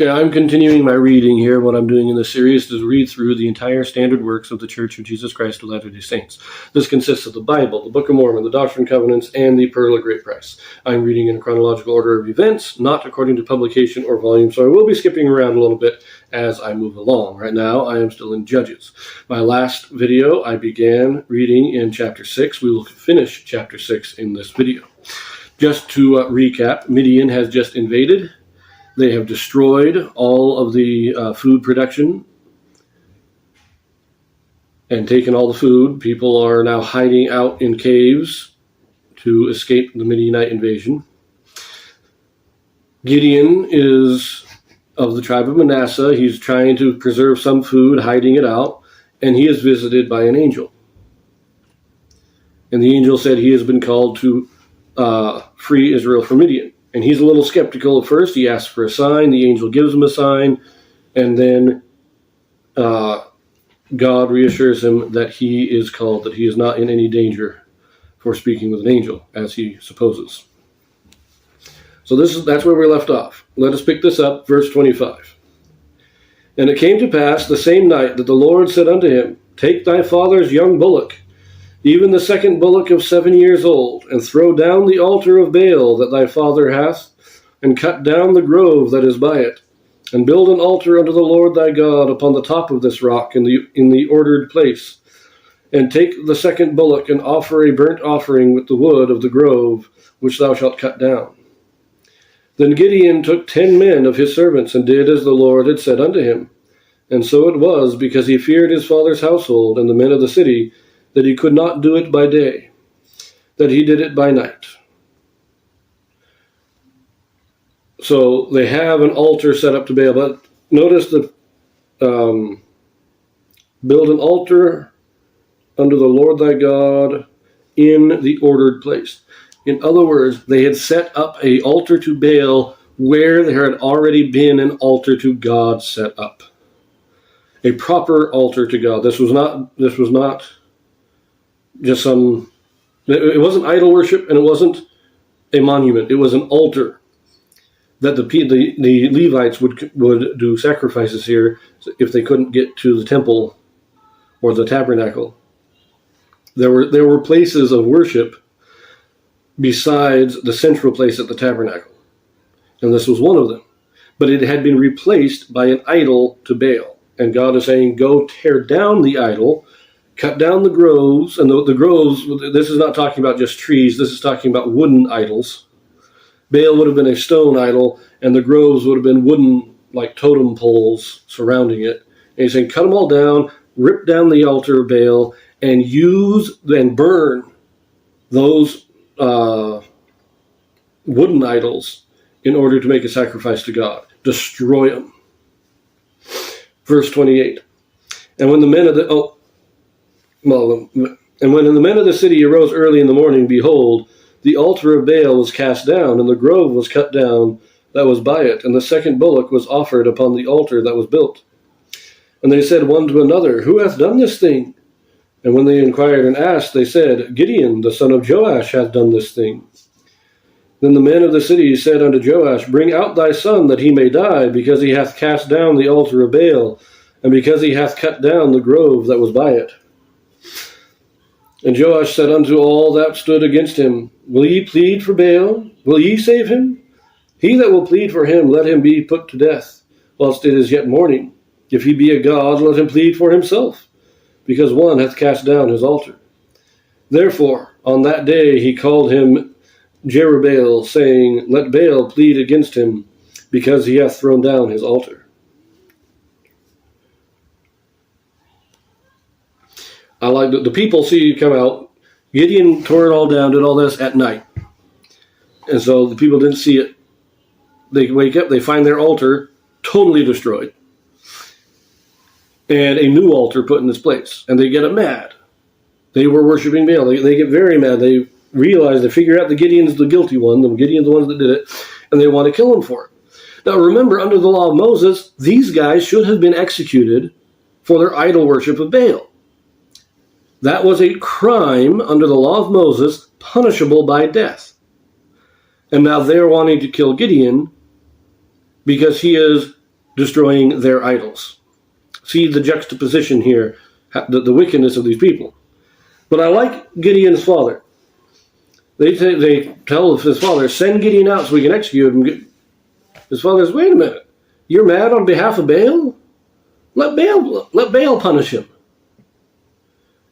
Okay, I'm continuing my reading here. What I'm doing in this series is read through the entire standard works of the Church of Jesus Christ of Latter-day Saints. This consists of the Bible, the Book of Mormon, the Doctrine and Covenants, and the Pearl of Great Price. I'm reading in a chronological order of events, not according to publication or volume, so I will be skipping around a little bit as I move along. Right now, I am still in Judges. My last video, I began reading in chapter 6. We will finish chapter 6 in this video. Just to recap, Midian has just invaded. They have destroyed all of the food production and taken all the food. People are now hiding out in caves to escape the Midianite invasion. Gideon is of the tribe of Manasseh. He's trying to preserve some food, hiding it out, and he is visited by an angel. And the angel said he has been called to free Israel from Midian. And he's a little skeptical at first. He asks for a sign. The angel gives him a sign. And then God reassures him that he is called, that he is not in any danger for speaking with an angel, as he supposes. So that's where we left off. Let us pick this up, verse 25. And it came to pass the same night that the Lord said unto him, Take thy father's young bullock, even the second bullock of 7 years old, and throw down the altar of Baal that thy father hath, and cut down the grove that is by it, and build an altar unto the Lord thy God upon the top of this rock in the ordered place. And take the second bullock, and offer a burnt offering with the wood of the grove, which thou shalt cut down. Then Gideon took 10 men of his servants, and did as the Lord had said unto him. And so it was, because he feared his father's household and the men of the city, that he could not do it by day, that he did it by night. So they have an altar set up to Baal, but notice the build an altar unto the Lord thy God in the ordered place. In other words, they had set up an altar to Baal where there had already been an altar to God set up. A proper altar to God. This was not just it wasn't idol worship, and it wasn't a monument. It was an altar that the Levites would do sacrifices here if they couldn't get to the temple or the tabernacle. There were places of worship besides the central place at the tabernacle, and this was one of them. But it had been replaced by an idol to Baal, and God is saying, "Go tear down the idol." Cut down the groves, and the groves, this is not talking about just trees, this is talking about wooden idols. Baal would have been a stone idol, and the groves would have been wooden, like totem poles surrounding it. And he's saying, cut them all down, rip down the altar of Baal, and burn those wooden idols in order to make a sacrifice to God. Destroy them. Verse 28. And when the men of the city arose early in the morning, behold, the altar of Baal was cast down, and the grove was cut down that was by it, and the second bullock was offered upon the altar that was built. And they said one to another, Who hath done this thing? And when they inquired and asked, they said, Gideon, the son of Joash, hath done this thing. Then the men of the city said unto Joash, Bring out thy son, that he may die, because he hath cast down the altar of Baal, and because he hath cut down the grove that was by it. And Joash said unto all that stood against him, Will ye plead for Baal? Will ye save him? He that will plead for him, let him be put to death, whilst it is yet morning. If he be a god, let him plead for himself, because one hath cast down his altar. Therefore, on that day he called him Jerubbaal, saying, Let Baal plead against him, because he hath thrown down his altar. I like the people see you come out. Gideon tore it all down, did all this at night. And so the people didn't see it. They wake up, they find their altar totally destroyed. And a new altar put in its place. And they get mad. They were worshiping Baal. They get very mad. They realize, they figure out that Gideon's the guilty one. Gideon's the ones that did it. And they want to kill him for it. Now remember, under the law of Moses, these guys should have been executed for their idol worship of Baal. That was a crime under the law of Moses, punishable by death. And now they're wanting to kill Gideon because he is destroying their idols. See the juxtaposition here, the wickedness of these people. But I like Gideon's father. They tell his father, send Gideon out so we can execute him. His father says, wait a minute. You're mad on behalf of Baal? Let Baal punish him.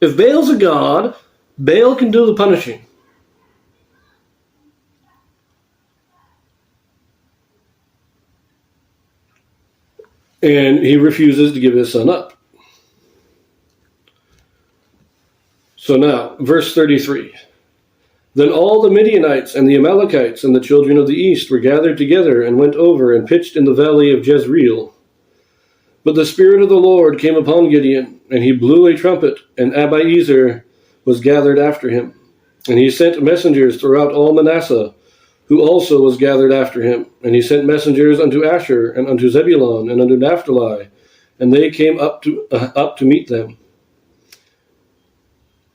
If Baal's a god, Baal can do the punishing. And he refuses to give his son up. So now, verse 33. Then all the Midianites and the Amalekites and the children of the east were gathered together and went over and pitched in the valley of Jezreel. But the Spirit of the Lord came upon Gideon, and he blew a trumpet, and Abiezer was gathered after him. And he sent messengers throughout all Manasseh, who also was gathered after him. And he sent messengers unto Asher, and unto Zebulun, and unto Naphtali, and they came up to meet them.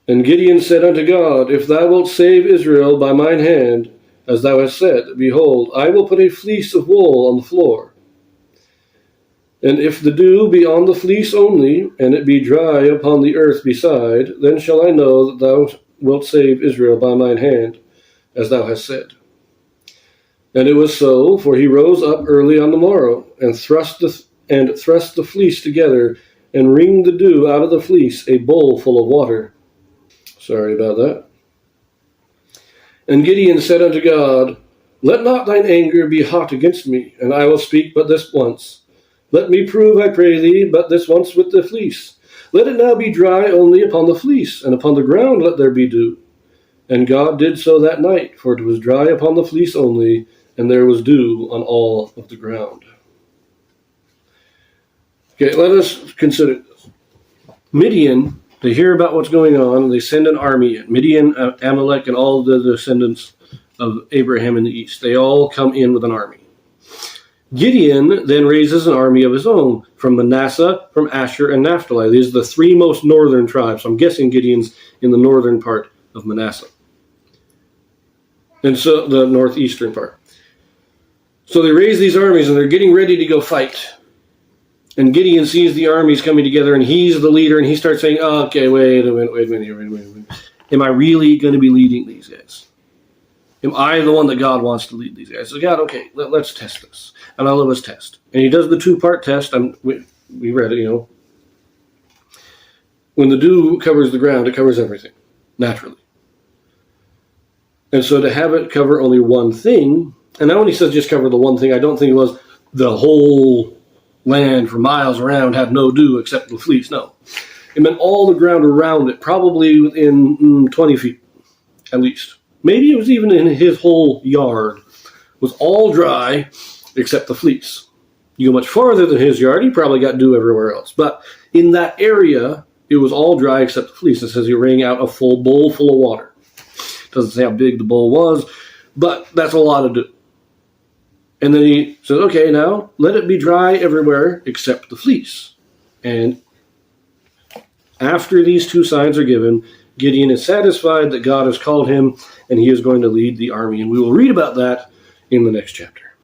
And Gideon said unto God, if thou wilt save Israel by mine hand, as thou hast said, behold, I will put a fleece of wool on the floor. And if the dew be on the fleece only, and it be dry upon the earth beside, then shall I know that thou wilt save Israel by mine hand, as thou hast said. And it was so, for he rose up early on the morrow, and thrust the fleece together, and wringed the dew out of the fleece, a bowl full of water. Sorry about that. And Gideon said unto God, let not thine anger be hot against me, and I will speak but this once. Let me prove, I pray thee, but this once with the fleece. Let it now be dry only upon the fleece, and upon the ground let there be dew. And God did so that night, for it was dry upon the fleece only, and there was dew on all of the ground. Okay, let us consider this. Midian, they hear about what's going on, and they send an army in. Midian, Amalek, and all the descendants of Abraham in the east. They all come in with an army. Gideon then raises an army of his own from Manasseh, from Asher, and Naphtali. These are the three most northern tribes. So I'm guessing Gideon's in the northern part of Manasseh. And so the northeastern part. So they raise these armies, and they're getting ready to go fight. And Gideon sees the armies coming together, and he's the leader, and he starts saying, oh, okay, wait a minute. Am I really going to be leading these guys? Am I the one that God wants to lead these guys? So God, okay, let's test this. And I love his test. And he does the two-part test. We read it, When the dew covers the ground, it covers everything, naturally. And so to have it cover only one thing, and now when he says just cover the one thing, I don't think it was the whole land for miles around had no dew except the fleece. No. It meant all the ground around it, probably within 20 feet, at least. Maybe it was even in his whole yard, was all dry except the fleece. You go much farther than his yard, he probably got dew everywhere else. But in that area, it was all dry except the fleece. It says he wring out a full bowl full of water. Doesn't say how big the bowl was, but that's a lot of dew. And then he says, okay, now let it be dry everywhere except the fleece. And after these two signs are given, Gideon is satisfied that God has called him, and he is going to lead the army. And we will read about that in the next chapter.